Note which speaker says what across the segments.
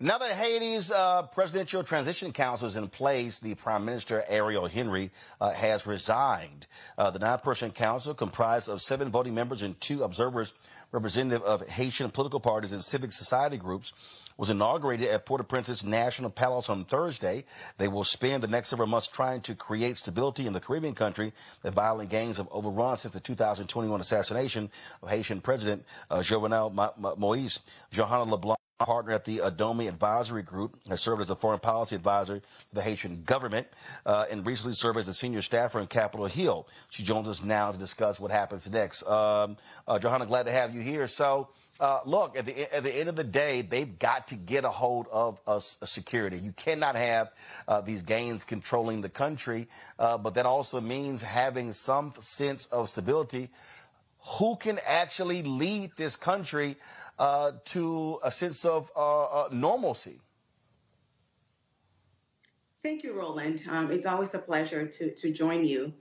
Speaker 1: Now that Haiti's presidential transition council is in place, the Prime Minister, Ariel Henry, has resigned. The nine-person council, comprised of 7 voting members and 2 observers representative of Haitian political parties and civic society groups, was inaugurated at Port-au-Prince's National Palace on Thursday. They will spend the next several months trying to create stability in the Caribbean country that violent gangs have overrun since the 2021 assassination of Haitian President Jovenel Moise. Johanna, LeBlanc, partner at the Adomi Advisory Group, has served as a foreign policy advisor to the Haitian government and recently served as a senior staffer in Capitol Hill. She joins us now to discuss what happens next. Johanna, glad to have you here. So, look, at the end of the day, they've got to get a hold of security. You cannot have these gangs controlling the country, but that also means having some sense of stability. Who can actually lead this country to a sense of normalcy?
Speaker 2: Thank you, Roland. It's always a pleasure to join you.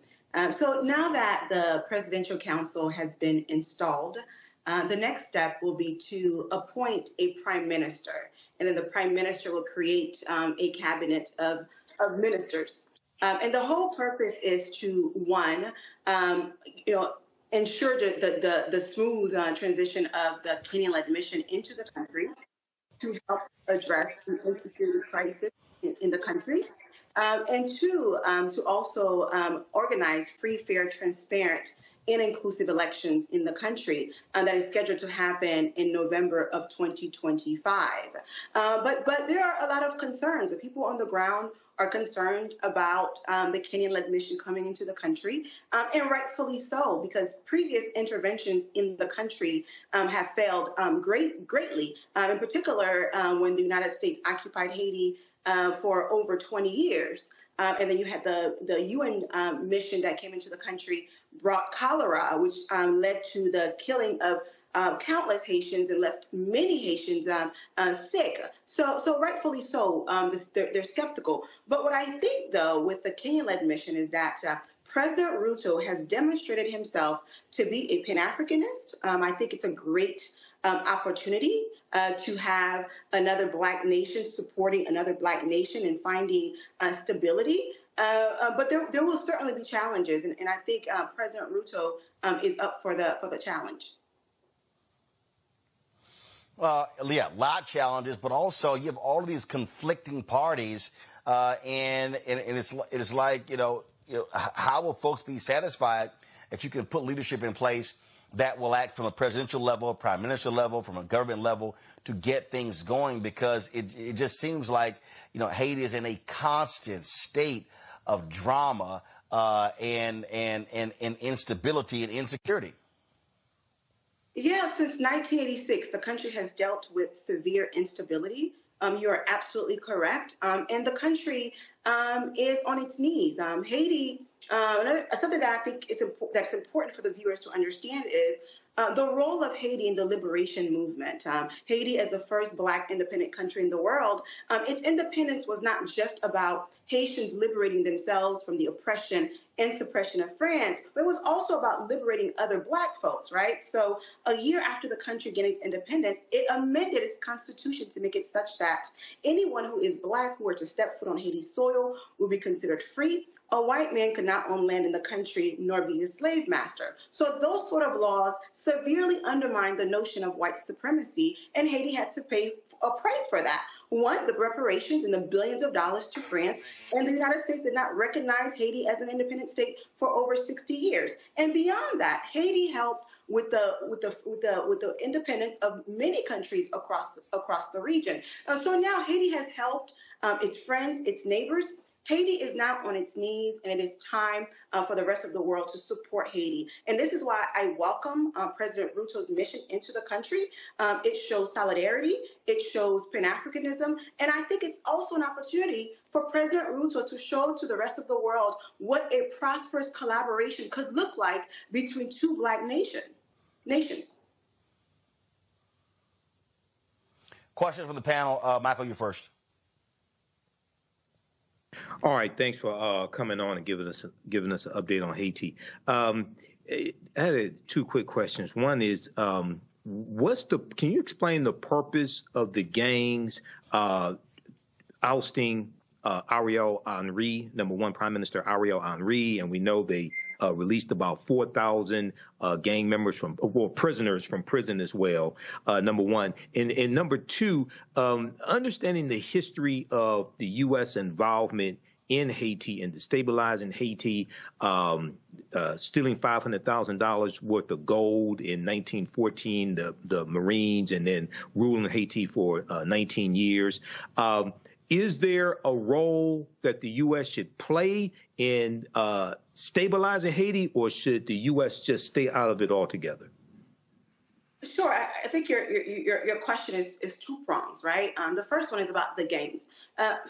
Speaker 2: So now that the Presidential Council has been installed, the next step will be to appoint a prime minister, and then the prime minister will create a cabinet of ministers. And the whole purpose is to, one, ensure the smooth transition of the Kenyan-led mission into the country, to help address the insecurity crisis in the country, and two, to also organize free, fair, transparent, and inclusive elections in the country that is scheduled to happen in November of 2025. But there are a lot of concerns. The people on the ground are concerned about the Kenyan-led mission coming into the country, and rightfully so, because previous interventions in the country have failed greatly, in particular when the United States occupied Haiti for over 20 years. And then you had the UN mission that came into the country, brought cholera, which led to the killing of countless Haitians and left many Haitians sick. So rightfully so, they're skeptical. But what I think, though, with the Kenyan-led mission is that President Ruto has demonstrated himself to be a Pan-Africanist. I think it's a great opportunity to have another Black nation supporting another Black nation and finding stability. But there will certainly be challenges, and I think President Ruto is up for the challenge.
Speaker 1: Yeah, a lot of challenges, but also you have all of these conflicting parties, and it's like, how will folks be satisfied if you can put leadership in place that will act from a presidential level, prime minister level, from a government level to get things going? Because it just seems like, Haiti is in a constant state of drama and instability and insecurity.
Speaker 2: Yeah, since 1986, the country has dealt with severe instability. You are absolutely correct. And the country is on its knees. Haiti, something that I think that's important for the viewers to understand is the role of Haiti in the liberation movement. Haiti, as the first Black independent country in the world, its independence was not just about Haitians liberating themselves from the oppression and suppression of France, but it was also about liberating other Black folks, right? So a year after the country gained its independence, it amended its constitution to make it such that anyone who is Black who were to step foot on Haiti's soil will be considered free. A white man could not own land in the country nor be his slave master. So those sort of laws severely undermined the notion of white supremacy, and Haiti had to pay a price for that. One, the reparations and the billions of dollars to France, and the United States did not recognize Haiti as an independent state for over 60 years. And beyond that, Haiti helped with the independence of many countries across the region. So now Haiti has helped its friends, its neighbors. Haiti is now on its knees, and it is time for the rest of the world to support Haiti. And this is why I welcome President Ruto's mission into the country. It shows solidarity, it shows Pan-Africanism, and I think it's also an opportunity for President Ruto to show to the rest of the world what a prosperous collaboration could look like between two Black nations.
Speaker 1: Question from the panel. Michael, you first.
Speaker 3: All right, thanks for coming on and giving us an update on Haiti. I had 2 quick questions. One is Can you explain the purpose of the gangs ousting Ariel Henry, number one, Prime Minister Ariel Henry, and we know they released about 4,000 gang members prisoners from prison as well, number one. And number two, understanding the history of the U.S. involvement in Haiti and destabilizing Haiti, stealing $500,000 worth of gold in 1914, the Marines, and then ruling Haiti for 19 years. Is there a role that the U.S. should play in stabilizing Haiti, or should the U.S. just stay out of it altogether?
Speaker 2: Sure. I think your question is two prongs, right? The first one is about the gangs.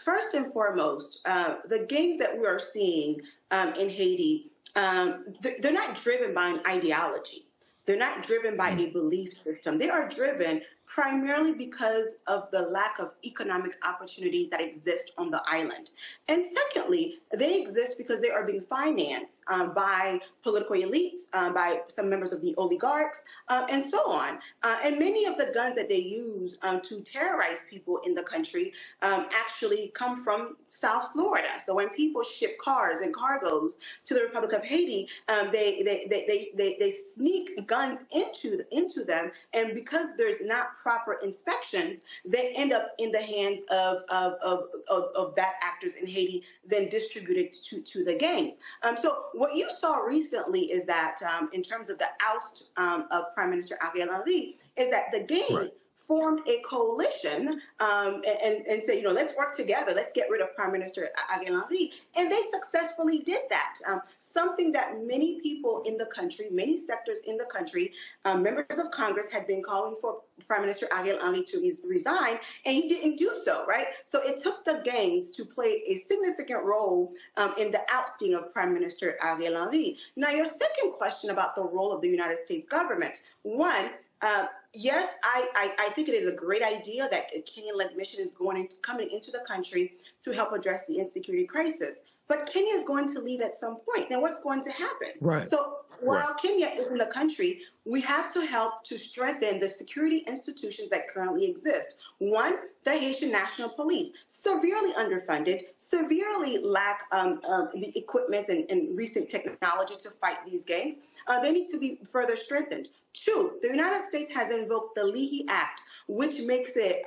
Speaker 2: First and foremost, the gangs that we are seeing in Haiti, they're not driven by an ideology. They're not driven by a belief system. They are driven primarily because of the lack of economic opportunities that exist on the island. And secondly, they exist because they are being financed by political elites, by some members of the oligarchs, and so on. And many of the guns that they use to terrorize people in the country actually come from South Florida. So when people ship cars and cargoes to the Republic of Haiti, they sneak guns into them, and because there's not proper inspections, they end up in the hands of bad actors in Haiti, then distributed to the gangs. So what you saw recently is that in terms of the oust of Prime Minister Ariel Henry, is that the gangs formed a coalition and said, let's work together. Let's get rid of Prime Minister Ariel Henry. And they successfully did that. Something that many people in the country, many sectors in the country, members of Congress had been calling for Prime Minister Ariel Henry to resign, and he didn't do so, right? So it took the gangs to play a significant role in the ousting of Prime Minister Ariel Henry. Now, your second question about the role of the United States government. One, yes, I think it is a great idea that a Kenyan-led mission is coming into the country to help address the insecurity crisis. But Kenya is going to leave at some point. Now, what's going to happen?
Speaker 3: Right.
Speaker 2: So while Kenya is in the country, we have to help to strengthen the security institutions that currently exist. One, the Haitian National Police, severely underfunded, severely lack the equipment and recent technology to fight these gangs. They need to be further strengthened. Two, the United States has invoked the Leahy Act, which makes it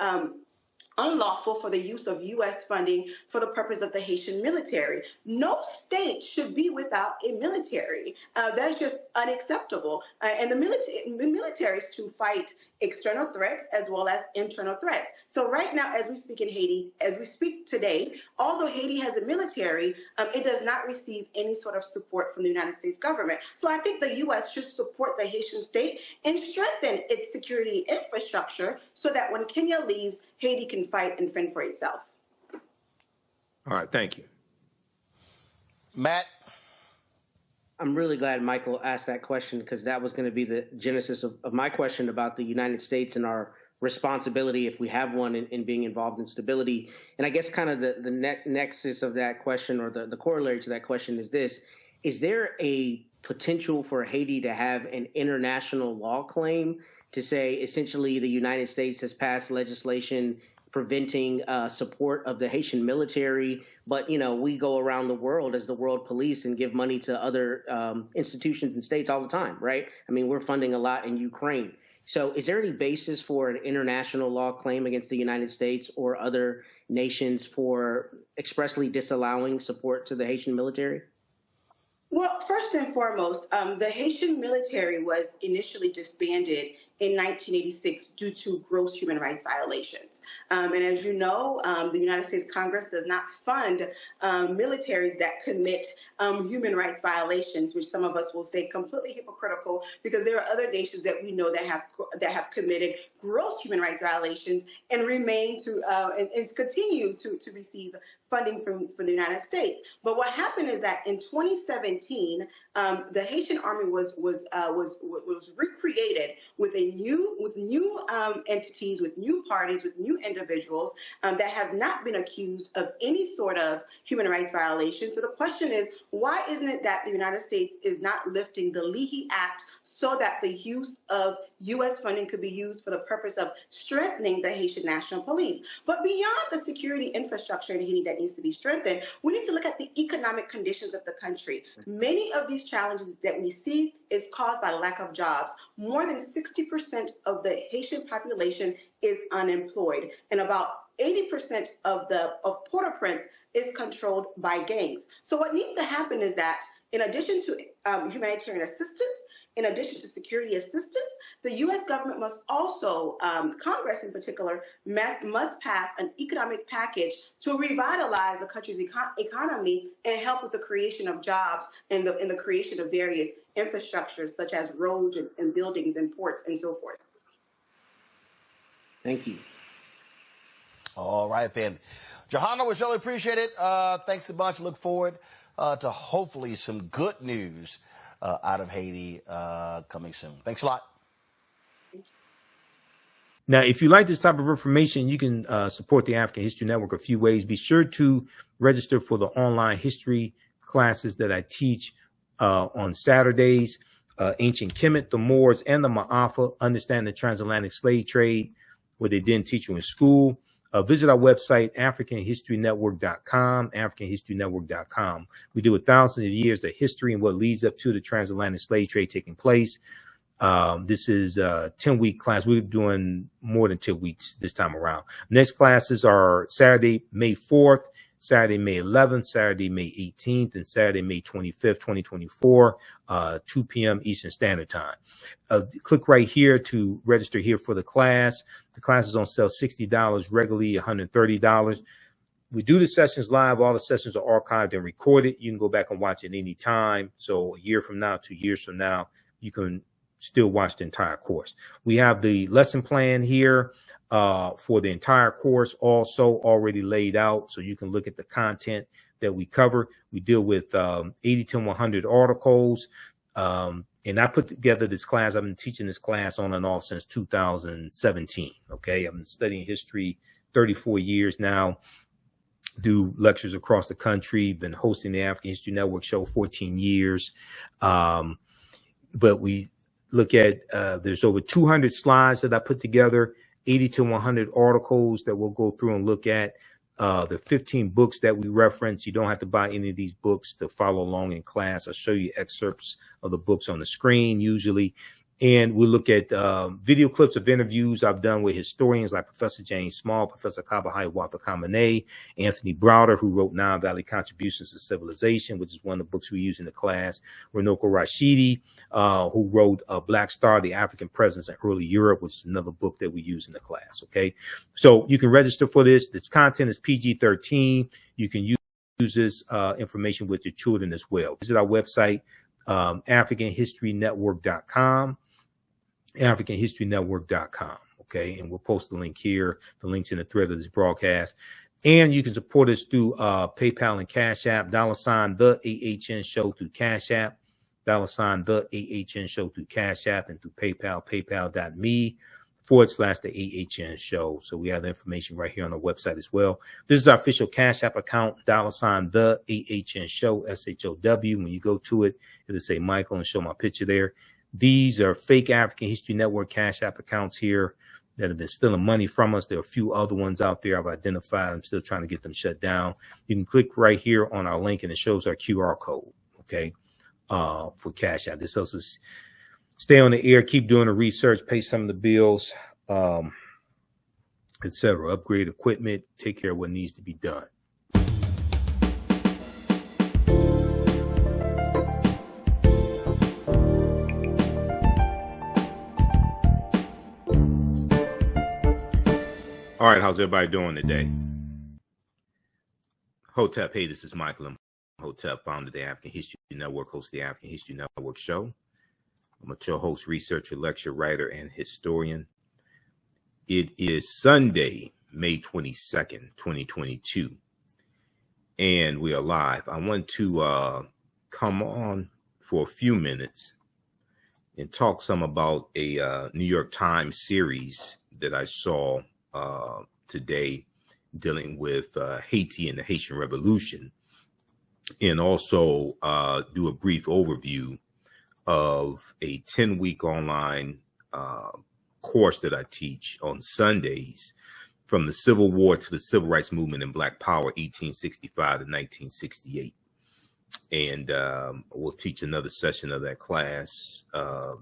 Speaker 2: unlawful for the use of U.S. funding for the purpose of the Haitian military. No state should be without a military. That's just unacceptable. And the military is to fight external threats as well as internal threats. So right now, as we speak in Haiti, as we speak today, although Haiti has a military, it does not receive any sort of support from the United States government. So I think the U.S. should support the Haitian state and strengthen its security infrastructure so that when Kenya leaves, Haiti can fight and fend for itself.
Speaker 3: All right, thank you.
Speaker 1: Matt?
Speaker 4: I'm really glad Michael asked that question, because that was going to be the genesis of my question about the United States and our responsibility, if we have one, in being involved in stability. And I guess kind of the nexus of that question, or the corollary to that question, is this: is there a potential for Haiti to have an international law claim to say essentially the United States has passed legislation preventing support of the Haitian military, but we go around the world as the world police and give money to other institutions and states all the time, right? I mean, we're funding a lot in Ukraine. So is there any basis for an international law claim against the United States or other nations for expressly disallowing support to the Haitian military?
Speaker 2: Well, first and foremost, the Haitian military was initially disbanded in 1986 due to gross human rights violations. And as you know, the United States Congress does not fund militaries that commit human rights violations, which some of us will say completely hypocritical, because there are other nations that we know that have committed gross human rights violations and remain to and continue to receive funding from the United States. But what happened is that in 2017, the Haitian army was recreated with new entities, with new parties, with new individuals that have not been accused of any sort of human rights violation. So the question is, why isn't it that the United States is not lifting the Leahy Act so that the use of U.S. funding could be used for the purpose of strengthening the Haitian National Police? But beyond the security infrastructure in Haiti that needs to be strengthened, we need to look at the economic conditions of the country. Many of these challenges that we see is caused by lack of jobs. More than 60% of the Haitian population is unemployed, and about 80% of Port-au-Prince is controlled by gangs. So what needs to happen is that in addition to humanitarian assistance, in addition to security assistance, the U.S. government must also, Congress in particular, must pass an economic package to revitalize the country's economy and help with the creation of jobs and the creation of various infrastructures such as roads and buildings and ports and so forth.
Speaker 4: Thank you.
Speaker 1: All right, then. Johanna, we surely appreciate it. Thanks a bunch. Look forward to hopefully some good news out of Haiti coming soon. Thanks a lot.
Speaker 5: Now, if you like this type of information, you can support the African History Network a few ways. Be sure to register for the online history classes that I teach on Saturdays. Ancient Kemet, the Moors, and the Ma'afa, Understand the Transatlantic Slave Trade, what they didn't teach you in school. Visit our website, AfricanHistoryNetwork.com, AfricanHistoryNetwork.com. We deal with thousands of years of history and what leads up to the transatlantic slave trade taking place. This is a 10-week class. We're doing more than 10 weeks this time around. Next classes are Saturday, May 4th, Saturday, May 11th, Saturday, May 18th, and Saturday, May 25th, 2024, 2 p.m. Eastern Standard Time. Click right here to register here for the class. The class is on sale $60, regularly $130. We do the sessions live. All the sessions are archived and recorded. You can go back and watch it any time. So a year from now, 2 years from now, you can still watch the entire course. We have the lesson plan here for the entire course also already laid out, so you can look at the content that we cover. We deal with 80 to 100 articles, and I put together this class. I've been teaching this class on and off since 2017. Okay, I've been studying history 34 years now. Do lectures across the country. Been hosting the African History Network show 14 years, but we look at there's over 200 slides that I put together, 80 to 100 articles that we'll go through and look at. The 15 books that we reference. You don't have to buy any of these books to follow along in class. I'll show you excerpts of the books on the screen usually. And we look at video clips of interviews I've done with historians like Professor James Small, Professor Kabahai Wapakamane, Anthony Browder, who wrote Nile Valley Contributions to Civilization, which is one of the books we use in the class, Runoko Rashidi, who wrote Black Star, The African Presence in Early Europe, which is another book that we use in the class, okay? So you can register for this. This content is PG-13. You can use this information with your children as well. Visit our website, AfricanHistoryNetwork.com. AfricanHistoryNetwork.com. Okay. And we'll post the link here. The link's in the thread of this broadcast. And you can support us through PayPal and Cash App, $ the AHN show through Cash App, $ the AHN show through Cash App, and through PayPal, paypal.me/the AHN show. So we have the information right here on the website as well. This is our official Cash App account, $ the AHN show, SHOW. When you go to it, it'll say Michael and show my picture there. These are fake African History Network Cash App accounts here that have been stealing money from us. There are a few other ones out there I've identified. I'm still trying to get them shut down. You can click right here on our link and it shows our QR code, okay, for Cash App. This helps us stay on the air, keep doing the research, pay some of the bills, etc. Upgrade equipment, take care of what needs to be done. All right, how's everybody doing today? Hotep, hey, this is Michael Imhotep, founder of the African History Network, host of the African History Network show. I'm a show host, researcher, lecturer, writer, and historian. It is Sunday, May 22nd, 2022, and we are live. I want to come on for a few minutes and talk some about a New York Times series that I saw today dealing with Haiti and the Haitian Revolution. and also do a brief overview of a 10-week online course that I teach on Sundays, from the Civil War to the Civil Rights Movement and Black Power, 1865 to 1968. And we'll teach another session of that class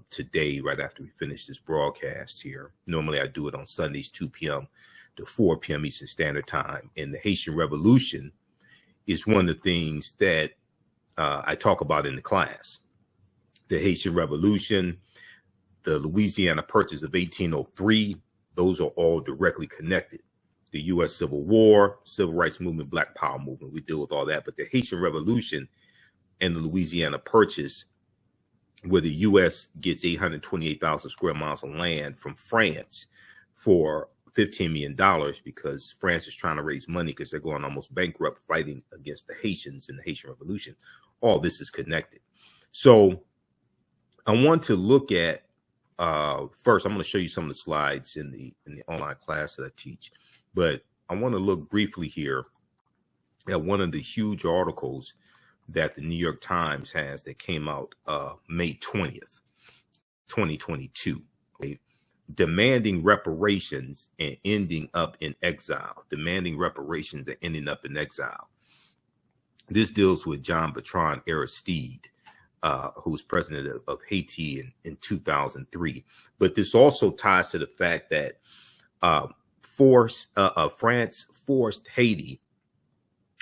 Speaker 5: today, right after we finish this broadcast here. Normally I do it on Sundays, 2 p.m. to 4 p.m. Eastern Standard Time. And the Haitian Revolution is one of the things that I talk about in the class. The Haitian Revolution, the Louisiana Purchase of 1803, those are all directly connected. The U.S. Civil War, Civil Rights Movement, Black Power Movement, we deal with all that. But the Haitian Revolution and the Louisiana Purchase, where the U.S. gets 828,000 square miles of land from France for $15 million because France is trying to raise money because they're going almost bankrupt fighting against the Haitians in the Haitian Revolution. All this is connected. So I want to look at, first, I'm going to show you some of the slides in the online class that I teach, but I want to look briefly here at one of the huge articles that the New York Times has that came out May 20th, 2022, okay? Demanding reparations and ending up in exile. Demanding reparations and ending up in exile. This deals with Jean-Bertrand Aristide, who was president of Haiti in 2003. But this also ties to the fact that France forced Haiti,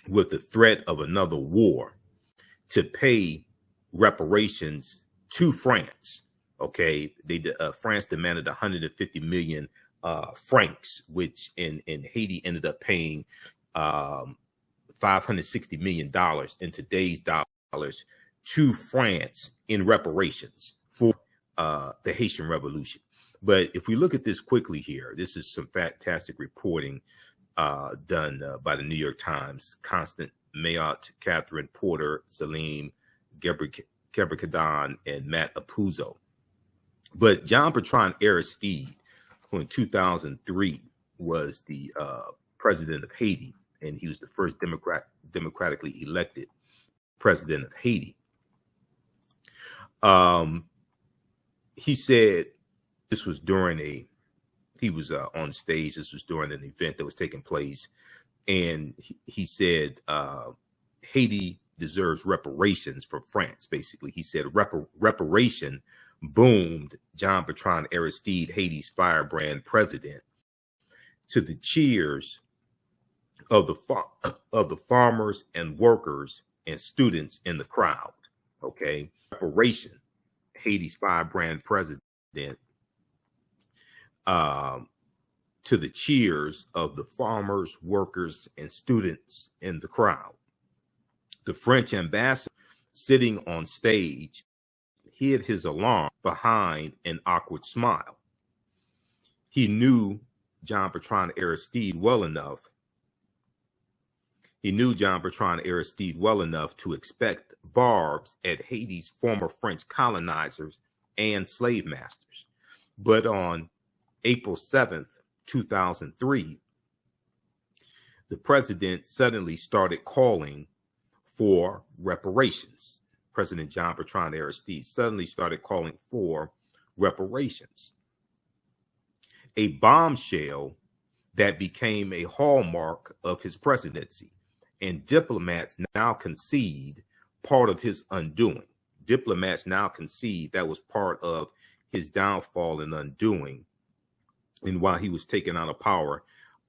Speaker 5: with the threat of another war, to pay reparations to France. Okay, France demanded 150 million francs, which in Haiti ended up paying $560 million in today's dollars to France in reparations for the Haitian Revolution. But if we look at this quickly here, this is some fantastic reporting done by the New York Times. Constant Mayotte, Catherine Porter, Salim Gebrekadan, and Matt Apuzzo. But Jean-Bertrand Aristide, who in 2003 was the president of Haiti, and he was the first democratically elected president of Haiti. He said this was during he was on stage. This was during an event that was taking place. And he said Haiti deserves reparations from France, basically. He said reparation boomed Jean-Bertrand Aristide, Haiti's firebrand president, to the cheers of the farmers and workers and students in the crowd. Okay, reparation, Haiti's firebrand president, to the cheers of the farmers, workers, and students in the crowd. The French ambassador, sitting on stage, hid his alarm behind an awkward smile. He knew Jean-Bertrand Aristide well enough. He knew Jean-Bertrand Aristide well enough to expect barbs at Haiti's former French colonizers and slave masters. But on April 7th, 2003, the president suddenly started calling for reparations. President Jean-Bertrand Aristide suddenly started calling for reparations. A bombshell that became a hallmark of his presidency, and diplomats now concede part of his undoing. Diplomats now concede that was part of his downfall and undoing, and why he was taken out of power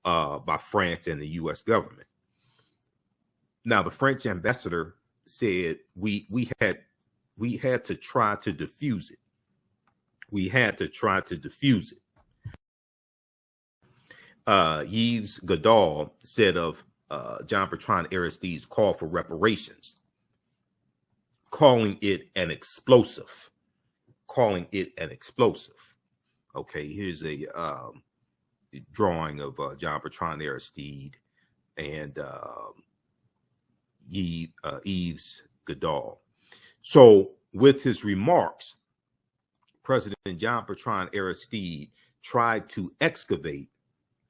Speaker 5: by France and the U.S. government. Now, the French ambassador said we had to try to diffuse it. We had to try to diffuse it. Yves Goudal said of Jean-Bertrand Aristide's call for reparations, calling it an explosive. Okay, here's a drawing of Jean-Bertrand Aristide and Yves Goudal. So with his remarks, President Jean-Bertrand Aristide tried to excavate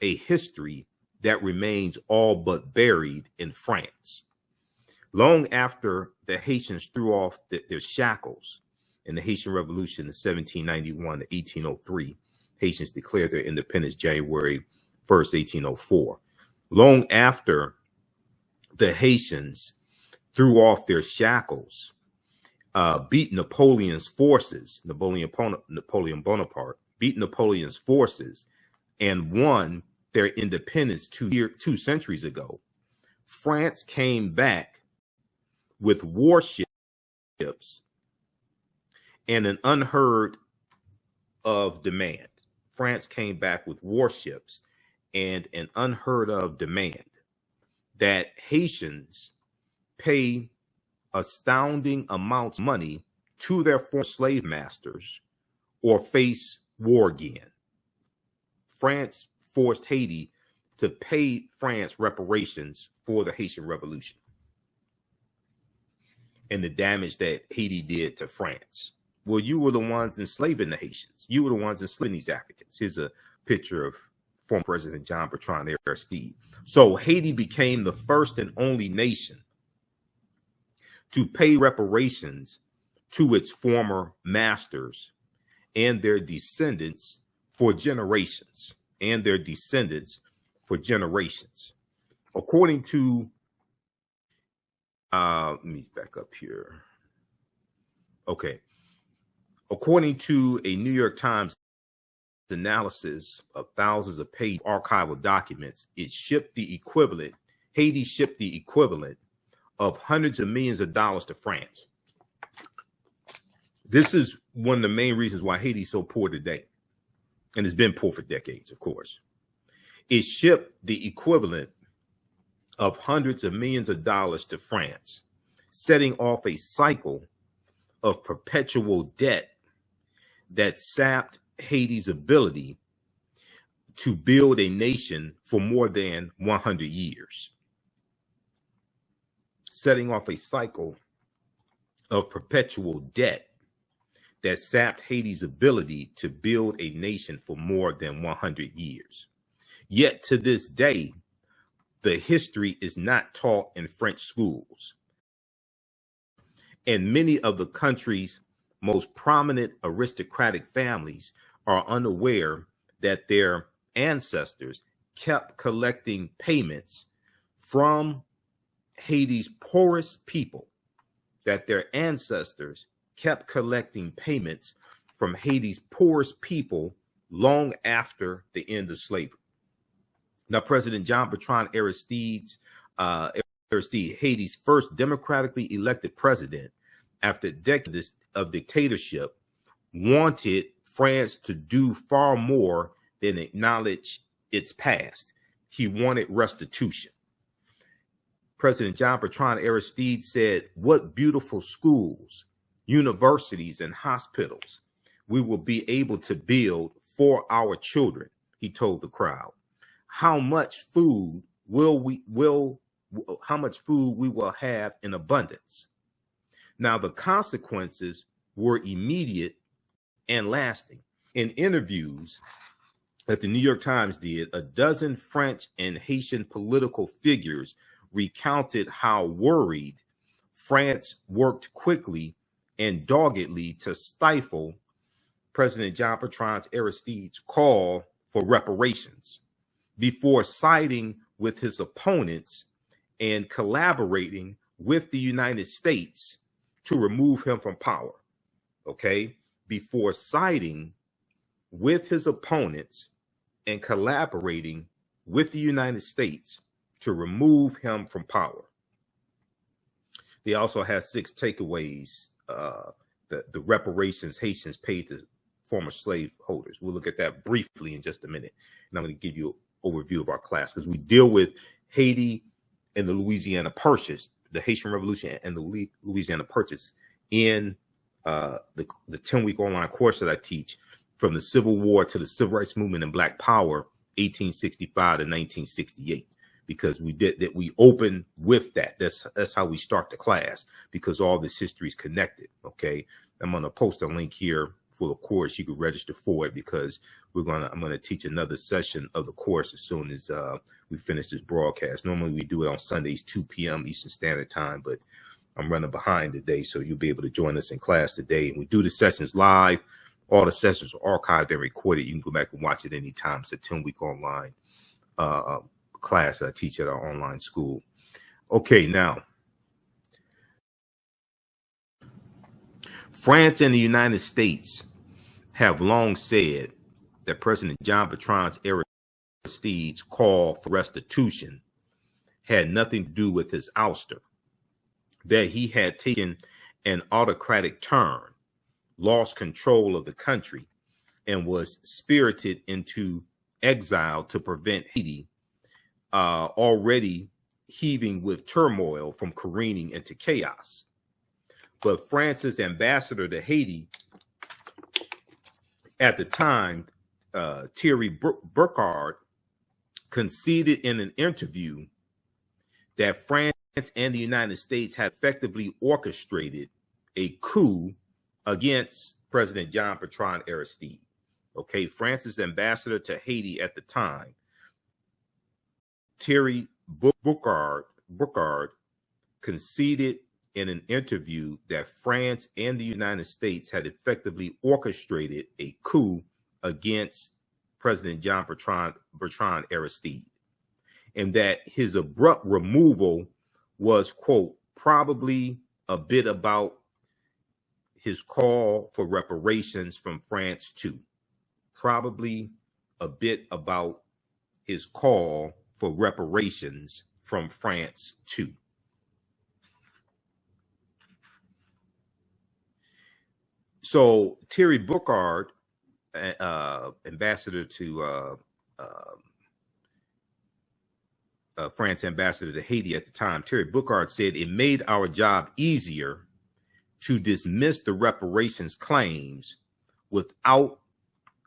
Speaker 5: a history that remains all but buried in France. Long after the Haitians threw off their shackles in the Haitian Revolution in 1791 to 1803, Haitians declared their independence January 1st, 1804. Long after the Haitians threw off their shackles, beat Napoleon's forces, Napoleon Bonaparte, beat Napoleon's forces and won their independence 2 centuries ago, France came back with warships and an unheard of demand. France came back with warships and an unheard of demand that Haitians pay astounding amounts of money to their former slave masters or face war again. France forced Haiti to pay France reparations for the Haitian Revolution and the damage that Haiti did to France. Well, you were the ones enslaving the Haitians. You were the ones enslaving these Africans. Here's a picture of former President Jean-Bertrand Aristide. So Haiti became the first and only nation to pay reparations to its former masters and their descendants for generations. According to, let me back up here. Okay. According to a New York Times analysis of thousands of pages of archival documents, Haiti shipped the equivalent of hundreds of millions of dollars to France. This is one of the main reasons why Haiti is so poor today. And it's been poor for decades, of course. It shipped the equivalent of hundreds of millions of dollars to France, setting off a cycle of perpetual debt that sapped Haiti's ability to build a nation for more than 100 years. Setting off a cycle of perpetual debt that sapped Haiti's ability to build a nation for more than 100 years. Yet to this day, the history is not taught in French schools. And many of the country's most prominent aristocratic families are unaware that their ancestors kept collecting payments from Haiti's poorest people, long after the end of slavery. Now, President Jean-Bertrand Aristide, Haiti's first democratically elected president after decades of dictatorship, wanted France to do far more than acknowledge its past. He wanted restitution. President Jean-Bertrand Aristide said, "What beautiful schools, universities, and hospitals we will be able to build for our children," he told the crowd. How much food we will have in abundance. Now, the consequences were immediate and lasting. In interviews that the New York Times did, a dozen French and Haitian political figures recounted how worried France worked quickly and doggedly to stifle President Jean-Bertrand Aristide's call for reparations before siding with his opponents and collaborating with the United States to remove him from power. Okay? Before siding with his opponents and collaborating with the United States to remove him from power. They also have 6 takeaways, the reparations Haitians paid to former slave holders. We'll look at that briefly in just a minute. And I'm going to give you an overview of our class because we deal with Haiti and the Louisiana Purchase, the Haitian Revolution and the Louisiana Purchase in the 10-week online course that I teach, from the Civil War to the Civil Rights Movement and Black Power, 1865 to 1968. Because we open with that. That's how we start the class, because all this history is connected. Okay, I'm going to post a link here for the course. You can register for it because I'm gonna teach another session of the course as soon as we finish this broadcast. Normally we do it on Sundays, 2 p.m. Eastern Standard Time, but I'm running behind today, so you'll be able to join us in class today. And we do the sessions live. All the sessions are archived and recorded. You can go back and watch it anytime. It's a 10-week online class that I teach at our online school. Okay, now, France and the United States have long said that President Jean-Bertrand Aristide's call for restitution had nothing to do with his ouster, that he had taken an autocratic turn, lost control of the country, and was spirited into exile to prevent Haiti, already heaving with turmoil, from careening into chaos. But France's ambassador to Haiti at the time, Thierry Burkhardt, conceded in an interview that France and the United States had effectively orchestrated a coup against President Jean-Bertrand Aristide. Okay, France's ambassador to Haiti at the time, Thierry Burkhardt, conceded in an interview that France and the United States had effectively orchestrated a coup against President Jean-Bertrand Aristide, and that his abrupt removal was, quote, probably a bit about his call for reparations from France too. Probably a bit about his call for reparations from France too. So Thierry Burkhardt, ambassador to France ambassador to Haiti at the time, Thierry Burkhardt said it made our job easier to dismiss the reparations claims without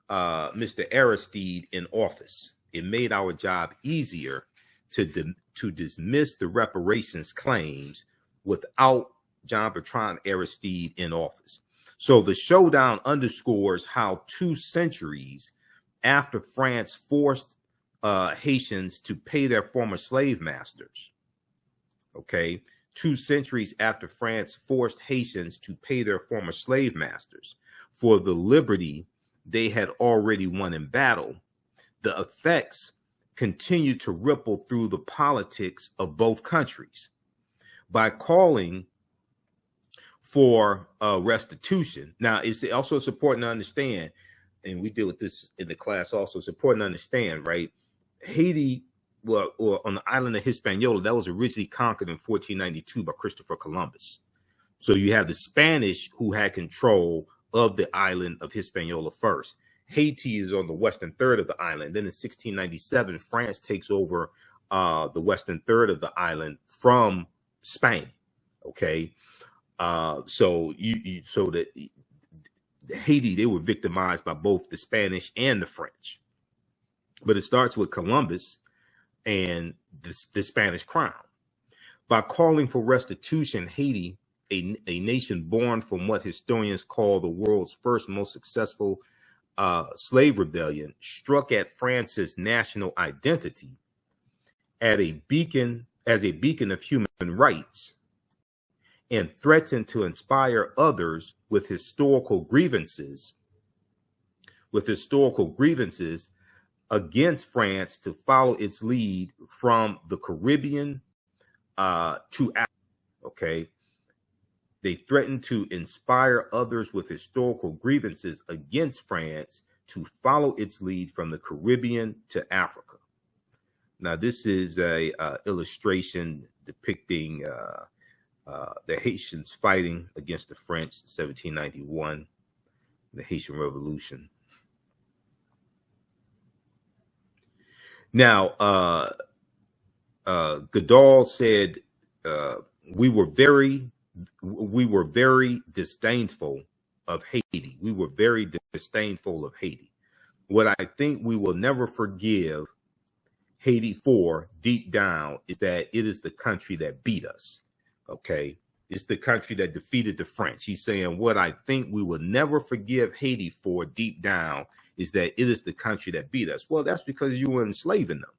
Speaker 5: Mr. Aristide in office. It made our job easier to dismiss the reparations claims without Jean-Bertrand Aristide in office. So the showdown underscores how 2 centuries after France forced Haitians to pay their former slave masters, okay, 2 centuries after France forced Haitians to pay their former slave masters for the liberty they had already won in battle, the effects continue to ripple through the politics of both countries. By calling for restitution. Now, it's important to understand, and we deal with this in the class also, it's important to understand, right? Haiti, well, or on the island of Hispaniola, that was originally conquered in 1492 by Christopher Columbus. So you have the Spanish who had control of the island of Hispaniola first. Haiti is on the western third of the island. Then in 1697, France takes over the western third of the island from Spain. Okay. So that Haiti, they were victimized by both the Spanish and the French. But it starts with Columbus and the Spanish crown. By calling for restitution, Haiti, a nation born from what historians call the world's first most successful slave rebellion, struck at France's national identity as a beacon of human rights, and threatened to inspire others with historical grievances against France to follow its lead from the Caribbean to Africa. Okay. They threatened to inspire others with historical grievances against France to follow its lead from the Caribbean to Africa. Now, this is a illustration depicting the Haitians fighting against the French in 1791, the Haitian Revolution. Now, Goodall said we were very disdainful of Haiti. We were very disdainful of Haiti. What I think we will never forgive Haiti for deep down is that it is the country that beat us. Okay. It's the country that defeated the French. He's saying what I think we will never forgive Haiti for deep down is that it is the country that beat us. Well, that's because you were enslaving them.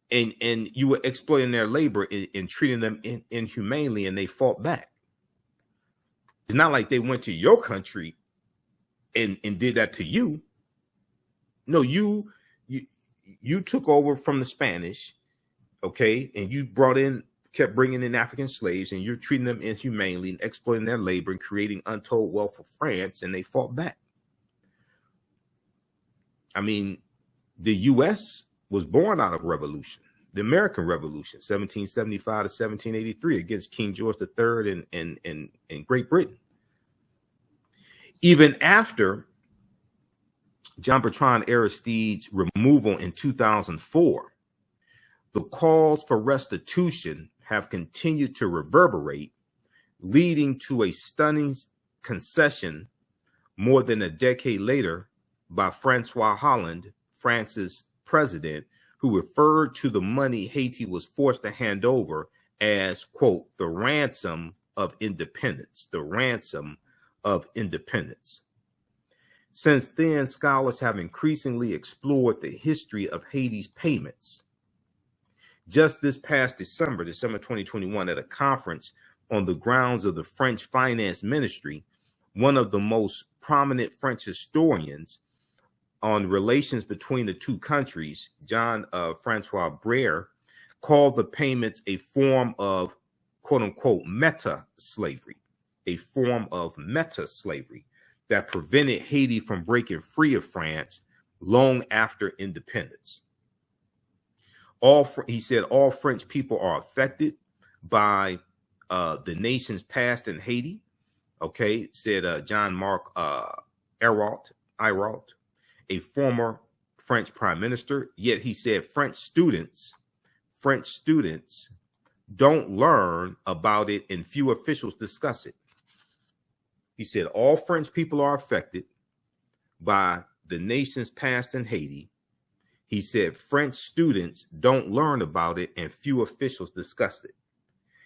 Speaker 5: And you were exploiting their labor and treating them inhumanely, and they fought back. It's not like they went to your country and did that to you. No, you took over from the Spanish, okay, and you kept bringing in African slaves, and you're treating them inhumanely and exploiting their labor and creating untold wealth for France, and they fought back. I mean, the U.S. was born out of revolution, the American Revolution, 1775 to 1783, against King George III and Great Britain. Even after John Bertrand Aristide's removal in 2004, the calls for restitution have continued to reverberate, leading to a stunning concession more than a decade later by Francois Hollande, France's president, who referred to the money Haiti was forced to hand over as, quote, the ransom of independence, the ransom of independence. Since then, scholars have increasingly explored the history of Haiti's payments. Just this past December 2021, at a conference on the grounds of the French Finance Ministry, one of the most prominent French historians on relations between the two countries, Jean-Francois Brère, called the payments a form of, quote unquote, meta slavery, a form of meta slavery that prevented Haiti from breaking free of France long after independence. He said all French people are affected by the nation's past in Haiti. Okay, said Jean-Marc Ayrault, a former French prime minister. Yet he said French students don't learn about it and few officials discuss it. He said all French people are affected by the nation's past in Haiti. He said French students don't learn about it and few officials discuss it.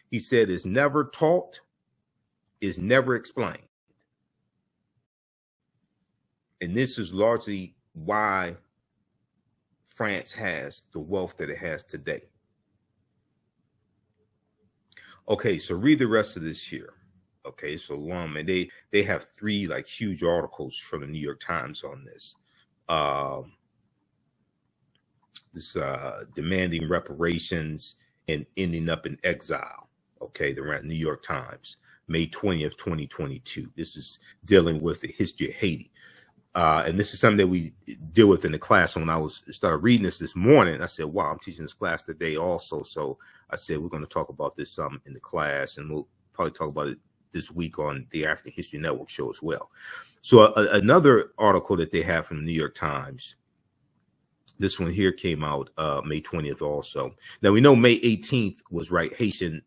Speaker 5: He said it's never taught, it's never explained. And this is largely why France has the wealth that it has today. Okay, so read the rest of this here. Okay, so long, and they have 3 like huge articles from the New York Times on this. Demanding reparations and ending up in exile. Okay, the New York Times, May 20th, 2022. This is dealing with the history of Haiti. And this is something that we deal with in the class. When I started reading this morning, I said, wow, I'm teaching this class today also. So I said, we're going to talk about this in the class, and we'll probably talk about it this week on the African History Network show as well. So another article that they have from the New York Times, this one here came out May 20th also. Now, we know May 18th was Haitian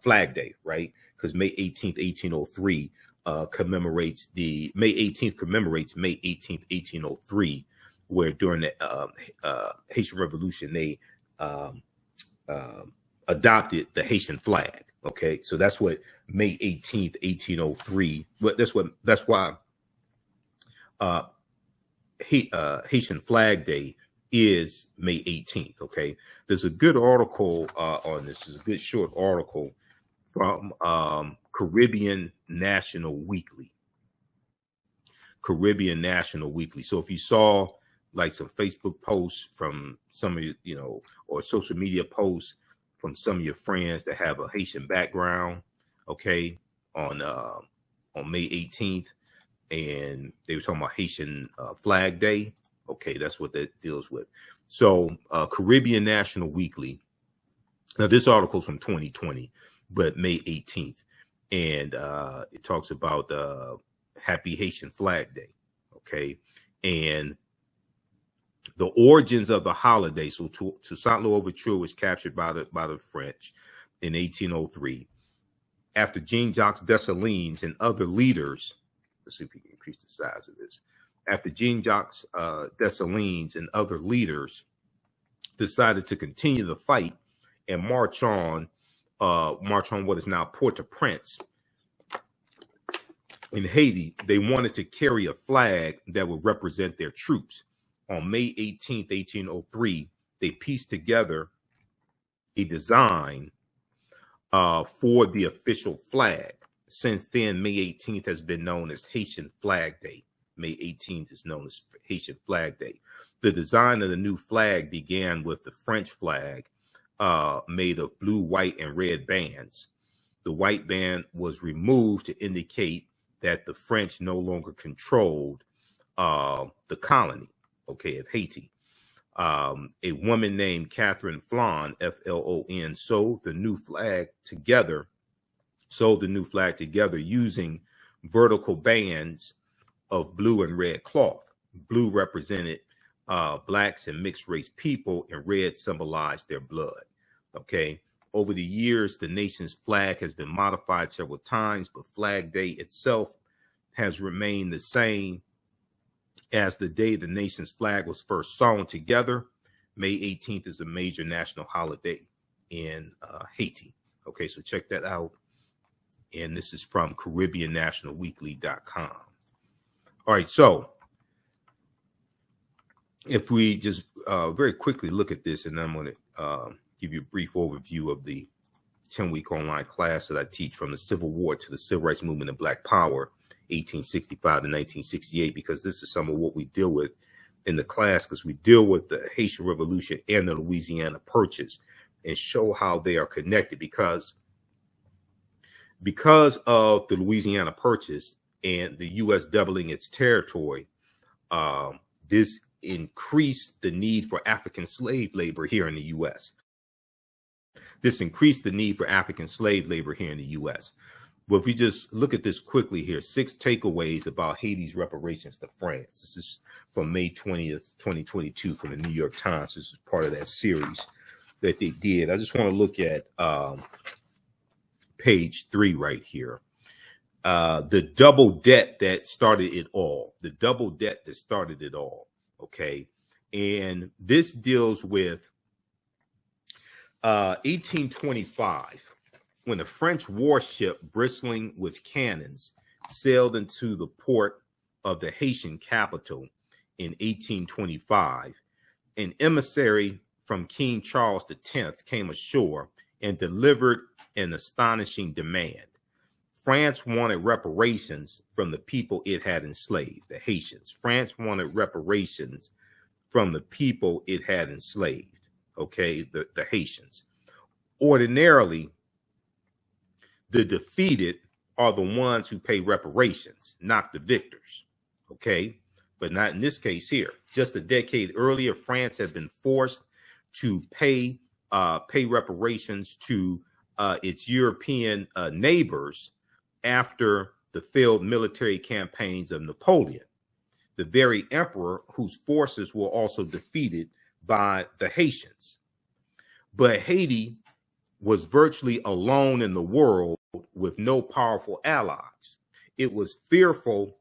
Speaker 5: Flag Day, right? Because May 18th, 1803 commemorates May 18th, May 18th, 1803, where during the Haitian Revolution, they adopted the Haitian flag. Okay, so that's what May 18th, 1803. But that's why Haitian Flag Day is May 18th. Okay, there's a good article on this. Is a good short article from Caribbean National Weekly. Caribbean National Weekly. So if you saw like some Facebook posts from some of you, or social media posts from some of your friends that have a Haitian background, okay, on May 18th, and they were talking about Haitian Flag Day. Okay, that's what that deals with. So Caribbean National Weekly. Now this article's from 2020, but May 18th, and it talks about Happy Haitian Flag Day. Okay, and the origins of the holiday. So Toussaint Louverture was captured by the French in 1803. After Jean-Jacques Dessalines and other leaders, let's see if we can increase the size of this. After Jean-Jacques Dessalines and other leaders decided to continue the fight and march on what is now Port-au-Prince, in Haiti, they wanted to carry a flag that would represent their troops. On May 18th, 1803, they pieced together a design for the official flag. Since then, May 18th has been known as Haitian Flag Day. May 18th is known as Haitian Flag Day. The design of the new flag began with the French flag made of blue, white, and red bands. The white band was removed to indicate that the French no longer controlled the colony, okay, of Haiti. A woman named Catherine Flon, F-L-O-N, sewed the new flag together using vertical bands of blue and red cloth. Blue represented blacks and mixed race people, and red symbolized their blood. Okay. Over the years, the nation's flag has been modified several times, but Flag Day itself has remained the same as the day the nation's flag was first sewn together. May 18th is a major national holiday in Haiti. Okay, so check that out. And this is from CaribbeanNationalWeekly.com. All right, so if we just very quickly look at this, and I'm going to give you a brief overview of the 10-week online class that I teach, from the Civil War to the Civil Rights Movement and Black Power, 1865 to 1968, because this is some of what we deal with in the class, because we deal with the Haitian Revolution and the Louisiana Purchase and show how they are connected, because of the Louisiana Purchase and the U.S. doubling its territory, this increased the need for African slave labor here in the U.S. This increased the need for African slave labor here in the U.S. But if we just look at this quickly here, 6 takeaways about Haiti's reparations to France. This is from May 20th, 2022 from the New York Times. This is part of that series that they did. I just want to look at page 3 right here. The double debt that started it all. The double debt that started it all. Okay. And this deals with 1825, when a French warship bristling with cannons sailed into the port of the Haitian capital in 1825. An emissary from King Charles X came ashore and delivered an astonishing demand. France wanted reparations from the people it had enslaved, the Haitians. France wanted reparations from the people it had enslaved. Okay, the Haitians. Ordinarily, the defeated are the ones who pay reparations, not the victors. Okay, but not in this case here. Just a decade earlier, France had been forced to pay reparations to its European neighbors after the failed military campaigns of Napoleon, the very emperor whose forces were also defeated by the Haitians. But Haiti was virtually alone in the world with no powerful allies. It was fearful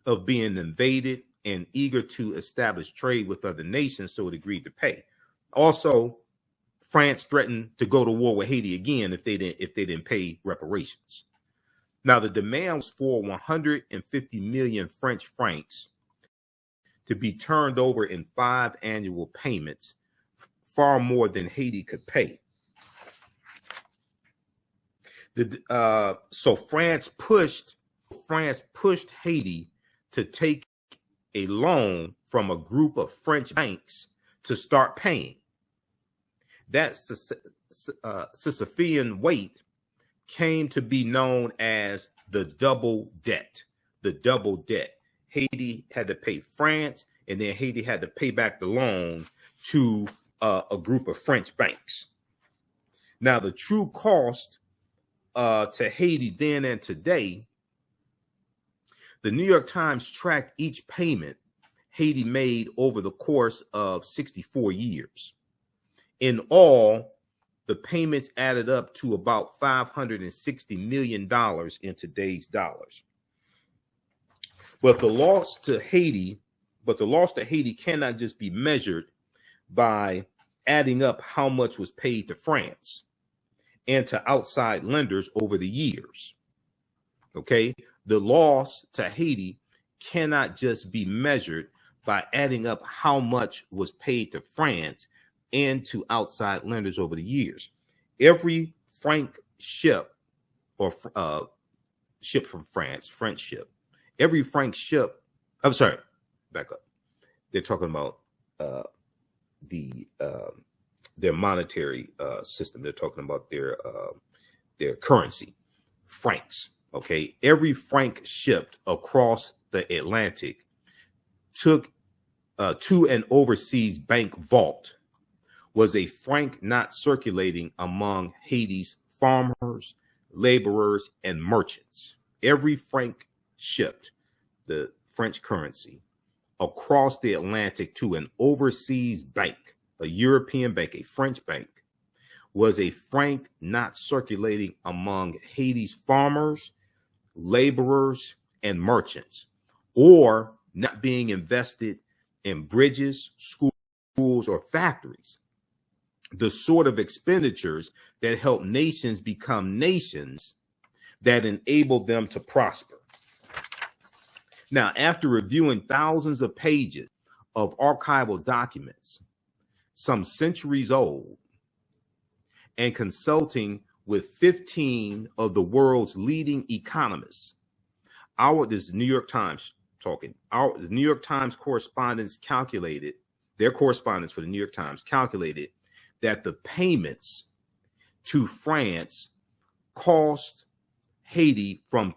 Speaker 5: of being invaded and eager to establish trade with other nations, so it agreed to pay. Also, France threatened to go to war with Haiti again if they didn't pay reparations. Now, the demand was for 150 million French francs to be turned over in 5 annual payments, far more than Haiti could pay. So France pushed Haiti to take a loan from a group of French banks to start paying. That Sisyphean weight came to be known as the double debt. The double debt. Haiti had to pay France, and then Haiti had to pay back the loan to a group of French banks. Now, the true cost to Haiti then and today, the New York Times tracked each payment Haiti made over the course of 64 years. In all, the payments added up to about $560 million in today's dollars. But the loss to Haiti cannot just be measured by adding up how much was paid to France and to outside lenders over the years. Okay, the loss to Haiti cannot just be measured by adding up how much was paid to France and to outside lenders over the years. Every franc ship or ship from France, French ship, every franc ship, I'm sorry, back up. They're talking about their monetary system. They're talking about their currency, francs. Okay, every franc shipped across the Atlantic took to an overseas bank vault was a franc not circulating among Haiti's farmers, laborers, and merchants. Every franc shipped, the French currency, across the Atlantic to an overseas bank, a European bank, a French bank, was a franc not circulating among Haiti's farmers, laborers, and merchants, or not being invested in bridges, schools, or factories. The sort of expenditures that help nations become nations, that enable them to prosper. Now, after reviewing thousands of pages of archival documents, some centuries old, and consulting with 15 of the world's leading economists, this is New York Times talking, the New York Times correspondents calculated, their correspondents for the New York Times calculated that the payments to France cost Haiti from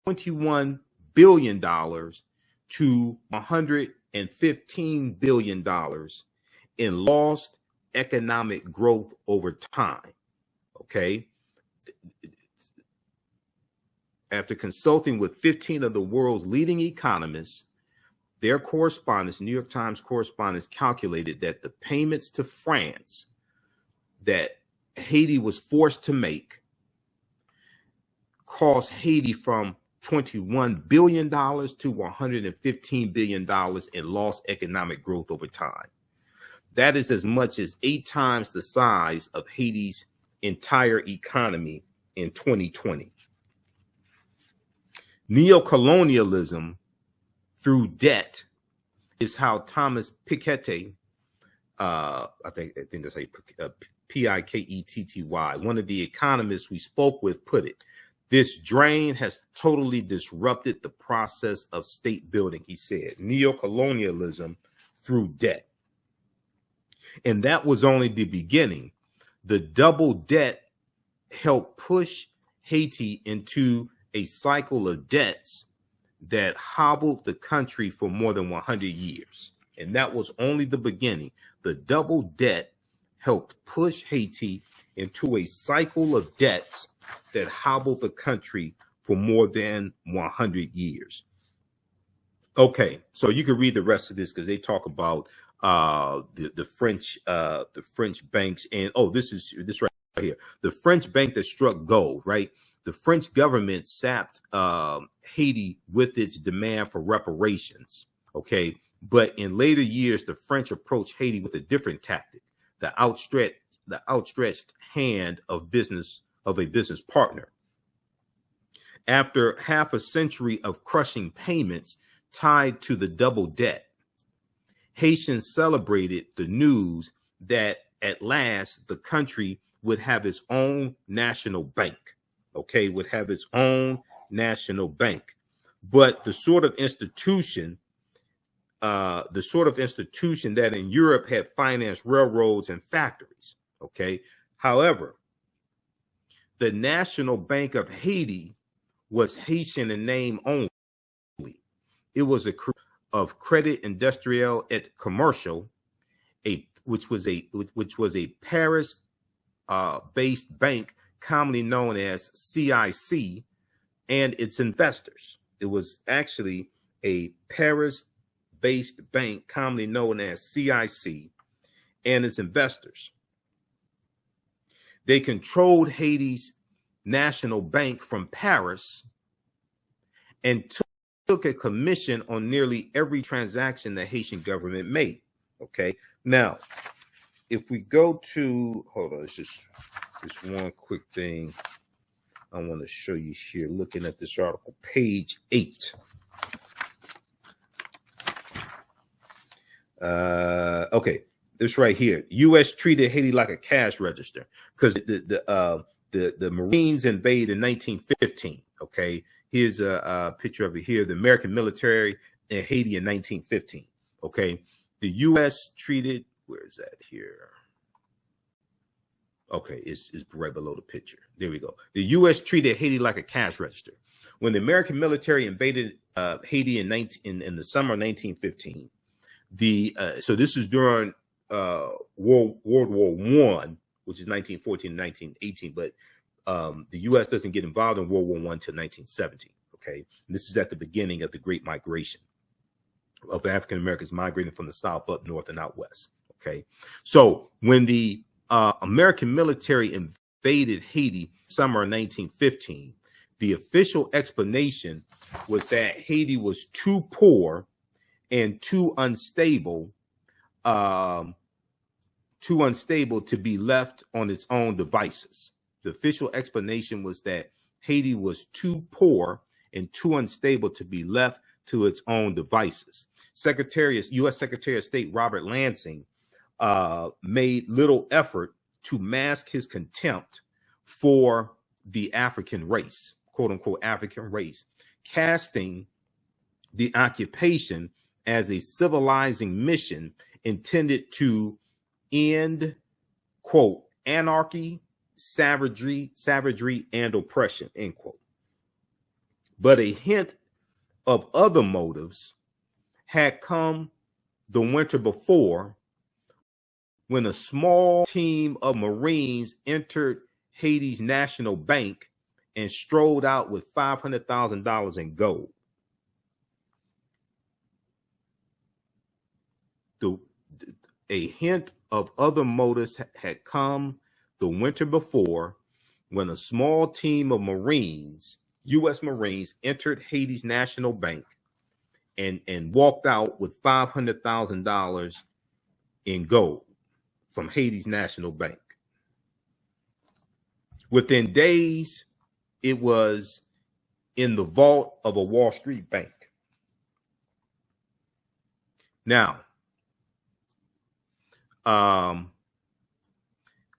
Speaker 5: $21 billion to $115 billion in lost economic growth over time. Okay. After consulting with 15 of the world's leading economists, their correspondents, New York Times correspondents, calculated that the payments to France that Haiti was forced to make cost Haiti from $21 billion to $115 billion in lost economic growth over time. That is as much as 8 times the size of Haiti's entire economy in 2020. Neocolonialism through debt is how Thomas Piketty, I think that's how you Piketty, one of the economists we spoke with, put it. This drain has totally disrupted the process of state building, he said. Neocolonialism through debt. And that was only the beginning. The double debt helped push Haiti into a cycle of debts that hobbled the country for more than 100 years. And that was only the beginning. The double debt helped push Haiti into a cycle of debts that hobbled the country for more than 100 years. Okay, so you can read the rest of this because they talk about the French banks, and this right here, the French bank that struck gold, right? The French government sapped Haiti with its demand for reparations. Okay, but in later years, the French approached Haiti with a different tactic: the outstretched hand of a business partner. After half a century of crushing payments tied to the double debt, Haitians celebrated the news that at last the country would have its own national bank. Okay, would have its own national bank. But the sort of institution that in Europe had financed railroads and factories. Okay, however, the National Bank of Haiti was Haitian in name only. It was of Credit Industriel et Commercial, which was a Paris based bank commonly known as CIC, and its investors. It was actually a Paris-based bank commonly known as CIC and its investors. They controlled Haiti's national bank from Paris and took a commission on nearly every transaction the Haitian government made. Okay, now if we go to, hold on, it's just one quick thing. I want to show you here, looking at this article, page 8. Okay, this right here. U.S. treated Haiti like a cash register because the Marines invaded in 1915. Okay, here's a picture of it here. The American military in Haiti in 1915. Okay, the U.S. treated. Where is that here? Okay, it's right below the picture. There we go. The U.S. treated Haiti like a cash register. When the American military invaded Haiti in the summer of 1915, so this is during World War I, which is 1914 and 1918, but the U.S. doesn't get involved in World War I until 1917. Okay, and this is at the beginning of the Great Migration of African Americans migrating from the South up north and out west. Okay, so when the American military invaded Haiti summer of 1915, the official explanation was that Haiti was too poor and too unstable to be left on its own devices. The official explanation was that Haiti was too poor and too unstable to be left to its own devices. U.S. Secretary of State Robert Lansing made little effort to mask his contempt for the African race, quote unquote, African race, casting the occupation as a civilizing mission intended to end, quote, anarchy, savagery, and oppression, end quote. But a hint of other motives had come the winter before, when a small team of Marines entered Haiti's national bank and strolled out with $500,000 in gold. A hint of other motives had come the winter before, when a small team of Marines, U.S. Marines, entered Haiti's national bank and walked out with $500,000 in gold from Haiti's national bank. Within days, it was in the vault of a Wall Street bank. Now,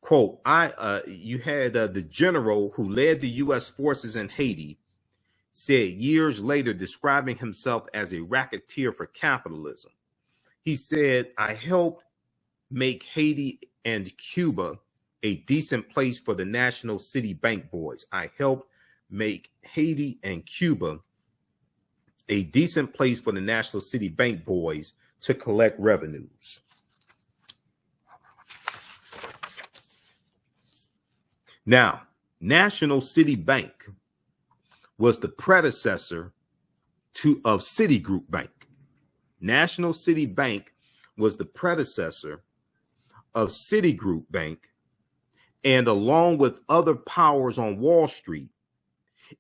Speaker 5: quote, you had the general who led the U.S. forces in Haiti said years later, describing himself as a racketeer for capitalism. He said, I helped make Haiti and Cuba a decent place for the national city bank boys. I helped make Haiti and Cuba a decent place for the national city bank boys to collect revenues. Now, National City Bank was the predecessor of Citigroup Bank. National City Bank was the predecessor of Citigroup Bank, and along with other powers on Wall Street,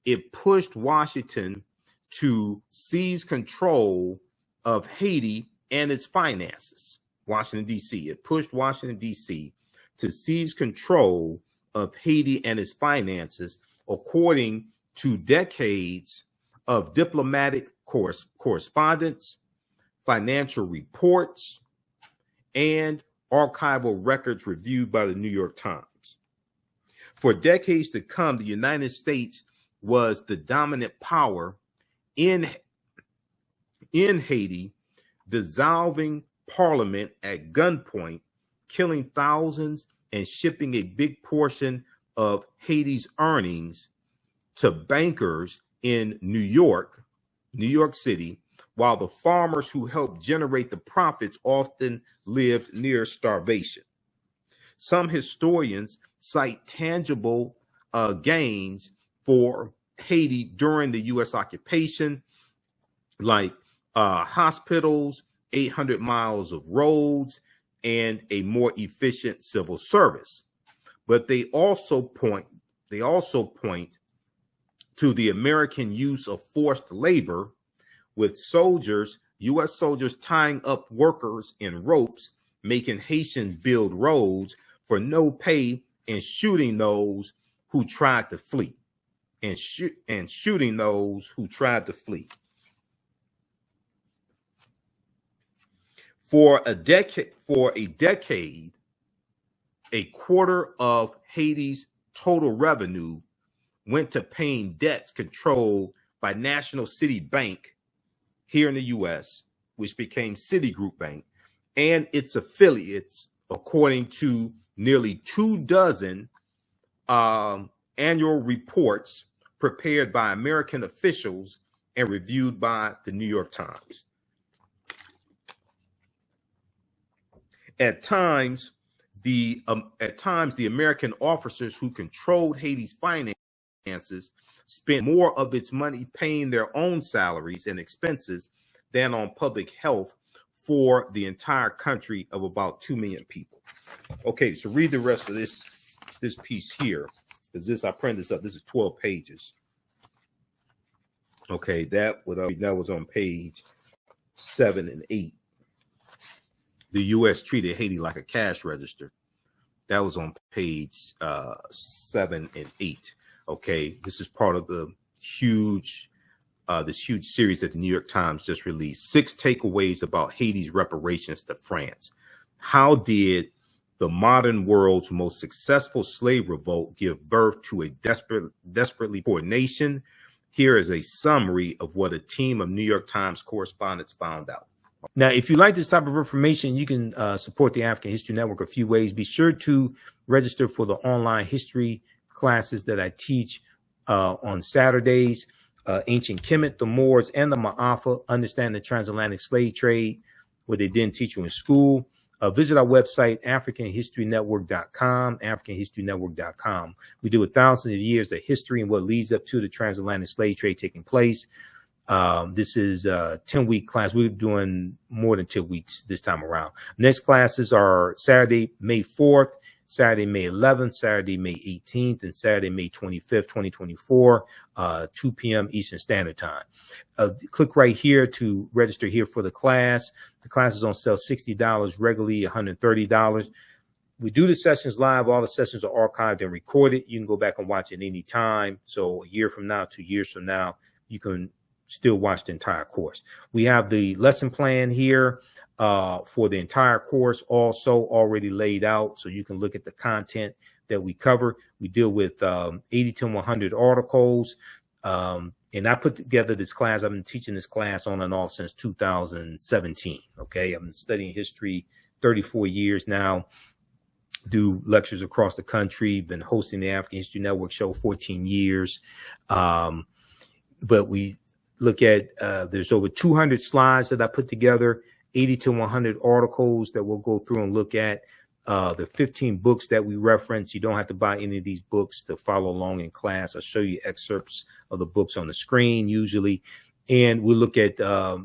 Speaker 5: it pushed Washington to seize control of Haiti and its finances. Washington, D.C. It pushed Washington, D.C. to seize control of Haiti and its finances, according to decades of diplomatic correspondence, financial reports, and archival records reviewed by the New York Times. For decades to come, the United States was the dominant power in Haiti, dissolving parliament at gunpoint, killing thousands, and shipping a big portion of Haiti's earnings to bankers in New York City, while the farmers who helped generate the profits often lived near starvation. Some historians cite tangible gains for Haiti during the U.S. occupation, like hospitals, 800 miles of roads, and a more efficient civil service. But they also point to the American use of forced labor, with U.S. soldiers tying up workers in ropes, making Haitians build roads for no pay, and shooting those who tried to flee. and shooting those who tried to flee. For a decade, a quarter of Haiti's total revenue went to paying debts controlled by National City Bank here in the U.S., which became Citigroup Bank, and its affiliates, according to nearly 24 annual reports prepared by American officials and reviewed by the New York Times. At times, the American officers who controlled Haiti's finances spent more of its money paying their own salaries and expenses than on public health for the entire country of about 2 million people. Okay, so read the rest of this piece here, because I printed this up. This is 12 pages. Okay, that was on page 7 and 8. The U.S. treated Haiti like a cash register. That was on page 7 and 8. Okay, this is part of the huge series that the New York Times just released. 6 takeaways about Haiti's reparations to France. How did the modern world's most successful slave revolt give birth to a desperately poor nation? Here is a summary of what a team of New York Times correspondents found out. Now, if you like this type of information, you can support the African History Network a few ways. Be sure to register for the online history classes that I teach on Saturdays. Ancient Kemet, the Moors, and the Ma'afa, understand the transatlantic slave trade, what they didn't teach you in school. Visit our website, AfricanHistoryNetwork.com, AfricanHistoryNetwork.com. We deal with thousands of years of history and what leads up to the transatlantic slave trade taking place. This is a 10-week class. We're doing more than 2 weeks this time around. Next classes are Saturday, May 4th, Saturday, May 11th, Saturday, May 18th, and Saturday, May 25th, 2024, 2 p.m. Eastern Standard Time. Click right here to register here for the class. The class is on sale $60, regularly $130. We do the sessions live. All the sessions are archived and recorded. You can go back and watch it any time. So a year from now, 2 years from now, you can still watch the entire course. We have the lesson plan here for the entire course also already laid out, so you can look at the content that we cover. We deal with 80 to 100 articles, and I put together this class. I've been teaching this class on and off since 2017. Okay, I've been studying history 34 years now. Do lectures across the country. Been hosting the African History Network show 14 years, but we look at there's over 200 slides that I put together, 80 to 100 articles that we'll go through and look at. The 15 books that we reference. You don't have to buy any of these books to follow along in class. I'll show you excerpts of the books on the screen usually. And we'll look at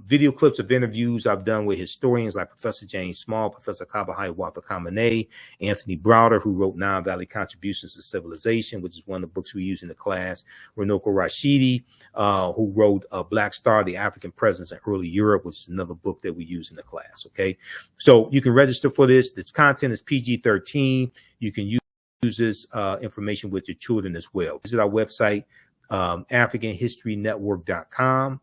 Speaker 5: video clips of interviews I've done with historians like Professor James Small, Professor Kabahai Wapakamane, Anthony Browder, who wrote Nile Valley Contributions to Civilization, which is one of the books we use in the class, Runoko Rashidi, who wrote Black Star, The African Presence in Early Europe, which is another book that we use in the class, okay? So you can register for this. Its content is PG-13. You can use this information with your children as well. Visit our website, AfricanHistoryNetwork.com.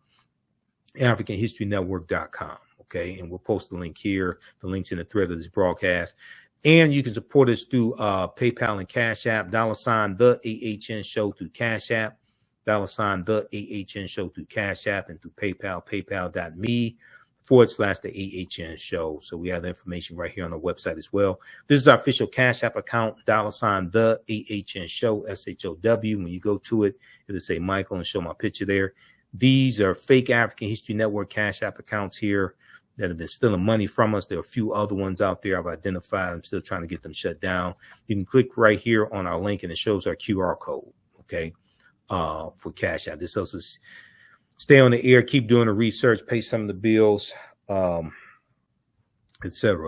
Speaker 5: AfricanHistoryNetwork.com. Okay. And we'll post the link here. The link's in the thread of this broadcast. And you can support us through PayPal and Cash App, $ the AHN show through Cash App, $ the AHN show through Cash App, and through PayPal, paypal.me/the AHN show. So we have the information right here on the website as well. This is our official Cash App account, $ the AHN show, SHOW. When you go to it, it'll say Michael and show my picture there. These are fake African History Network Cash App accounts here that have been stealing money from us. There are a few other ones out there I've identified. I'm still trying to get them shut down. You can click right here on our link and it shows our QR code, okay, for Cash App. This helps us stay on the air, keep doing the research, pay some of the bills, etc.